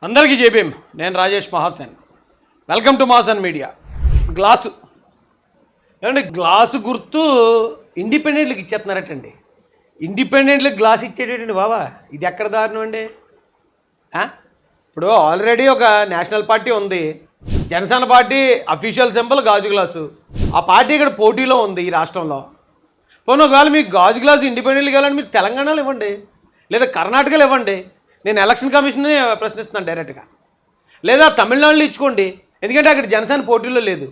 అందరికీ జేబీఎం. నేను Rajesh Mahasen. Welcome to Mahasen media. Glass ఏమండి, గ్లాసు గుర్తు ఇండిపెండెంట్లకు ఇచ్చేస్తున్నారటండి. ఇండిపెండెంట్లకు గ్లాస్ ఇచ్చేటండి బాబా, ఇది ఎక్కడ దారుణం అండి? ఇప్పుడు ఆల్రెడీ ఒక నేషనల్ పార్టీ ఉంది, జనసేన పార్టీ అఫీషియల్ సింబల్ గాజు గ్లాసు. ఆ పార్టీ ఇక్కడ పోటీలో ఉంది ఈ రాష్ట్రంలో. పోనీ ఒకవేళ మీకు గాజు గ్లాసు ఇండిపెండెంట్కి ఇవ్వాలని మీరు తెలంగాణలో ఇవ్వండి, లేదా కర్ణాటకలో ఇవ్వండి. నేను ఎలక్షన్ కమిషన్ని ప్రశ్నిస్తున్నాను డైరెక్ట్గా. లేదా తమిళనాడులో ఇచ్చుకోండి, ఎందుకంటే అక్కడ జనసేన పోటీలో లేదు,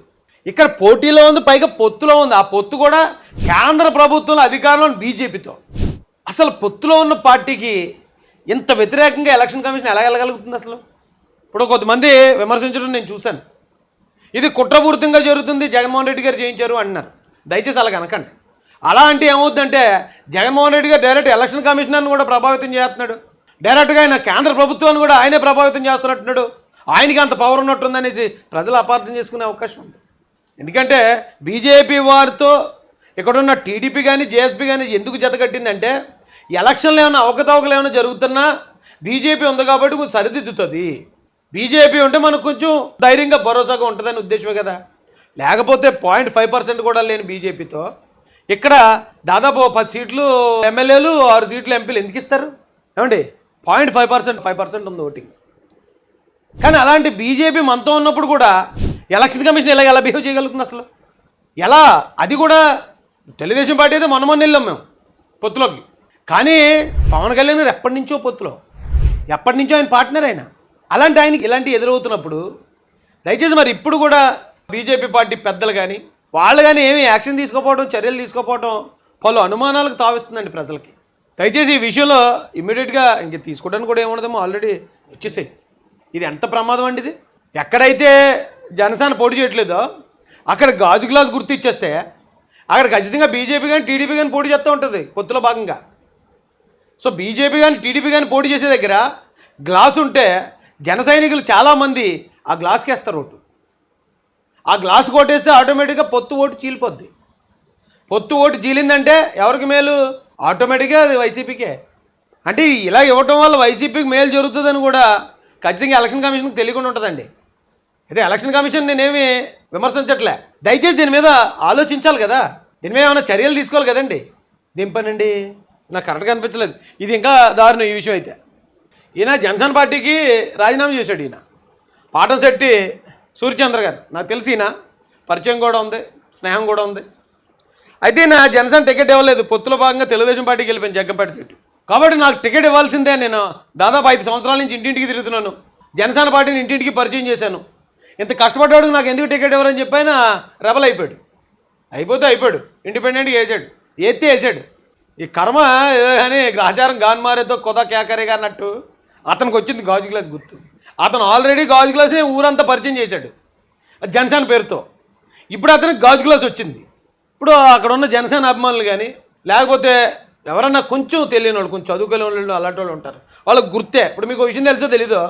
ఇక్కడ పోటీలో ఉంది, పైగా పొత్తులో ఉంది. ఆ పొత్తు కూడా కేంద్ర ప్రభుత్వంలో అధికారంలో బీజేపీతో. అసలు పొత్తులో ఉన్న పార్టీకి ఇంత వ్యతిరేకంగా ఎలక్షన్ కమిషన్ ఎలా వెళ్ళగలుగుతుంది? అసలు ఇప్పుడు కొంతమంది విమర్శించడం నేను చూశాను. ఇది కుట్రపూరితంగా జరుగుతుంది, జగన్మోహన్ రెడ్డి గారు చేయించారు అంటున్నారు. దయచేసి అలా అనకండి. అలా అంటే ఏమవుతుందంటే జగన్మోహన్ రెడ్డి గారు డైరెక్ట్ ఎలక్షన్ కమిషనర్ని కూడా ప్రభావితం చేస్తున్నాడు, డైరెక్ట్గా ఆయన కేంద్ర ప్రభుత్వాన్ని కూడా ఆయనే ప్రభావితం చేస్తున్నట్టున్నాడు. ఆయనకి అంత పవర్ ఉన్నట్టుందనేసి ప్రజలు అపార్థం చేసుకునే అవకాశం ఉంది. ఎందుకంటే బీజేపీ వారితో ఇక్కడున్న టీడీపీ కానీ జేఎస్పీ కానీ ఎందుకు జతకట్టిందంటే ఎలక్షన్లు ఏమైనా అవకతవకలు ఏమైనా జరుగుతున్నా బీజేపీ ఉంది కాబట్టి కొంచెం సరిదిద్దుతుంది. బీజేపీ ఉంటే మనకు కొంచెం ధైర్యంగా భరోసాగా ఉంటుందని ఉద్దేశమే కదా. లేకపోతే 0.5% కూడా లేని బీజేపీతో ఇక్కడ దాదాపు 10 సీట్లు ఎమ్మెల్యేలు 6 సీట్లు ఎంపీలు ఎందుకు ఇస్తారు? ఏమండి, 0.5% ఉంది ఓటింగ్. కానీ అలాంటి బీజేపీ మనతో ఉన్నప్పుడు కూడా ఎలక్షన్ కమిషన్ ఎలా బిహేవ్ చేయగలుగుతుంది అసలు? ఎలా? అది కూడా తెలుగుదేశం పార్టీ అయితే మొన్న వెళ్ళాం మేము పొత్తులోకి. కానీ పవన్ కళ్యాణ్ గారు ఎప్పటి నుంచో పొత్తులో, ఎప్పటి నుంచో ఆయన పార్ట్నర్ అయినా. అలాంటి ఆయనకి ఇలాంటి ఎదురవుతున్నప్పుడు దయచేసి మరి ఇప్పుడు కూడా బీజేపీ పార్టీ పెద్దలు కానీ వాళ్ళు కానీ ఏమి యాక్షన్ తీసుకోకపోవడం, చర్యలు తీసుకోకపోవడం పలు అనుమానాలకు తావిస్తుందండి ప్రజలకి. దయచేసి ఈ విషయంలో ఇమ్మీడియట్గా ఇంక తీసుకోవడానికి కూడా ఏముండదేమో, ఆల్రెడీ వచ్చేసాయి. ఇది ఎంత ప్రమాదం అండి ఇది. ఎక్కడైతే జనసేన పోటీ చేయట్లేదో అక్కడ గాజు గ్లాస్ గుర్తు ఇచ్చేస్తే అక్కడ ఖచ్చితంగా బీజేపీ కానీ టీడీపీ కానీ పోటీ చేస్తూ ఉంటుంది పొత్తులో భాగంగా. సో బీజేపీ కానీ టీడీపీ కానీ పోటీ చేసే దగ్గర గ్లాస్ ఉంటే జన సైనికులు చాలామంది ఆ గ్లాస్కి వేస్తారు ఓటు. ఆ గ్లాస్ కొట్టేస్తే ఆటోమేటిక్గా పొత్తు ఓటు చీలిపోద్ది. పొత్తు ఓటు చీలిందంటే ఎవరికి మేలు? ఆటోమేటిక్గా అది వైసీపీకే. అంటే ఇలా ఇవ్వటం వల్ల వైసీపీకి మేలు జరుగుతుందని కూడా ఖచ్చితంగా ఎలక్షన్ కమిషన్కి తెలియకుండా ఉంటుందండి. అయితే ఎలక్షన్ కమిషన్ నేనేమి విమర్శించట్లే, దయచేసి దీని మీద ఆలోచించాలి కదా, దీని మీద ఏమైనా చర్యలు తీసుకోవాలి కదండి. దింపనండి, నాకు కరెక్ట్గా అనిపించలేదు. ఇది ఇంకా దారుణం ఈ విషయం. అయితే ఈయన జనసేన పార్టీకి రాజీనామా చేశాడు. ఈయన పాటంశెట్టి సూర్యచంద్ర గారు, నాకు తెలిసి ఈయన పరిచయం కూడా ఉంది, స్నేహం కూడా ఉంది. అయితే నా జనసేన టికెట్ ఇవ్వలేదు, పొత్తులో భాగంగా తెలుగుదేశం పార్టీకి వెళ్ళిపోయాను జగ్గంపేట సీటు. కాబట్టి నాకు టికెట్ ఇవ్వాల్సిందే. నేను దాదాపు 5 సంవత్సరాల నుంచి ఇంటింటికి తిరుగుతున్నాను, జనసేన పార్టీని ఇంటింటికి పరిచయం చేశాను. ఇంత కష్టపడ్డాడు, నాకు ఎందుకు టికెట్ ఇవ్వరని చెప్పి ఆయన రెబల్ అయిపోయాడు. అయిపోయాడు, ఇండిపెండెంట్గా వేసాడు, వేసాడు. ఈ కర్మ అని ఆచారం గాన్ మారేతో కొద కేకరేగా అన్నట్టు అతనికి వచ్చింది గాజు గ్లాస్ గుర్తు. అతను ఆల్రెడీ గాజు గ్లాస్ని ఊరంతా పరిచయం చేశాడు జనసేన పేరుతో. ఇప్పుడు అతనికి గాజు గ్లాస్ వచ్చింది. ఇప్పుడు అక్కడ ఉన్న జనసేన అభిమానులు కానీ లేకపోతే ఎవరన్నా కొంచెం తెలియని వాళ్ళు, కొంచెం చదువుకోలేని వాళ్ళు, అలాంటి వాళ్ళు ఉంటారు, వాళ్ళకి గుర్తే. ఇప్పుడు మీకు విషయం తెలుసో తెలీదో,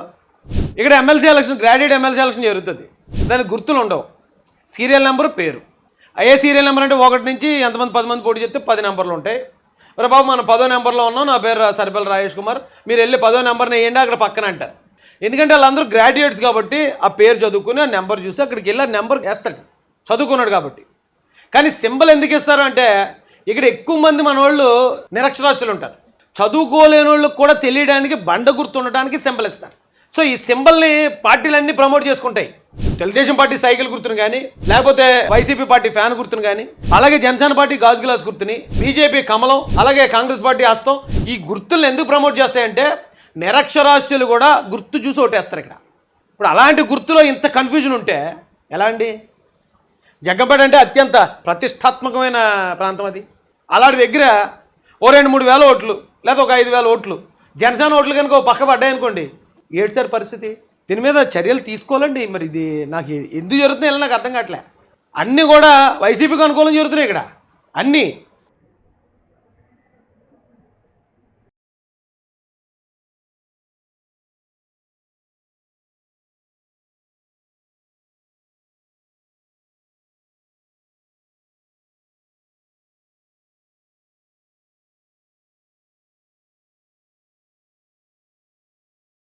ఇక్కడ MLC election, graduate MLC election జరుగుతుంది. దానికి గుర్తులు ఉండవు, సీరియల్ నెంబరు, పేరు. ఏ సీరియల్ నెంబర్ అంటే 1 నుంచి ఎంతమంది 10 మంది పోటీ చేస్తే 10 నెంబర్లు ఉంటాయి. మరి బాబు మనం 10వ నెంబర్లో ఉన్నాం, నా పేరు సరిపల్లి రాజేష్ కుమార్, మీరు వెళ్ళి 10వ నెంబర్ని వేయండి అక్కడ పక్కన అంటారు. ఎందుకంటే వాళ్ళందరూ గ్రాడ్యుయేట్స్ కాబట్టి ఆ పేరు చదువుకుని ఆ నెంబర్ చూసి అక్కడికి వెళ్ళి ఆ నెంబర్ వేస్తాడు, చదువుకున్నాడు కాబట్టి. కానీ సింబల్ ఎందుకు ఇస్తారు అంటే ఇక్కడ ఎక్కువ మంది మన వాళ్ళు నిరక్షరాస్యులు ఉంటారు, చదువుకోలేని వాళ్ళు కూడా తెలియడానికి బండ గుర్తు ఉండడానికి సింబల్ ఇస్తారు. సో ఈ సింబల్ని పార్టీలన్నీ ప్రమోట్ చేసుకుంటాయి. తెలుగుదేశం పార్టీ సైకిల్ గుర్తును కానీ లేకపోతే వైసీపీ పార్టీ ఫ్యాన్ గుర్తును కానీ, అలాగే జనసేన పార్టీ గాజు గ్లాస్ గుర్తుని, బీజేపీ కమలం, అలాగే కాంగ్రెస్ పార్టీ హస్తం. ఈ గుర్తులను ఎందుకు ప్రమోట్ చేస్తాయంటే నిరక్షరాస్యులు కూడా గుర్తు చూసి ఓటేస్తారు ఇక్కడ. ఇప్పుడు అలాంటి గుర్తులో ఇంత కన్ఫ్యూజన్ ఉంటే ఎలా అండి? జగ్గంపేట అంటే అత్యంత ప్రతిష్టాత్మకమైన ప్రాంతం అది. అలాంటి దగ్గర ఓ 2-3 వేల ఓట్లు లేదా ఒక 5,000 ఓట్లు జనసేన ఓట్లు కనుక ఓ పక్క పడ్డాయనుకోండి, ఏడ్చారు పరిస్థితి. దీని మీద చర్యలు తీసుకోవాలండి. మరి ఇది నాకు ఎందుకు జరుగుతున్నాయి నాకు అర్థం కావట్లే. అన్నీ కూడా వైసీపీకి అనుకూలం జరుగుతున్నాయి ఇక్కడ అన్నీ.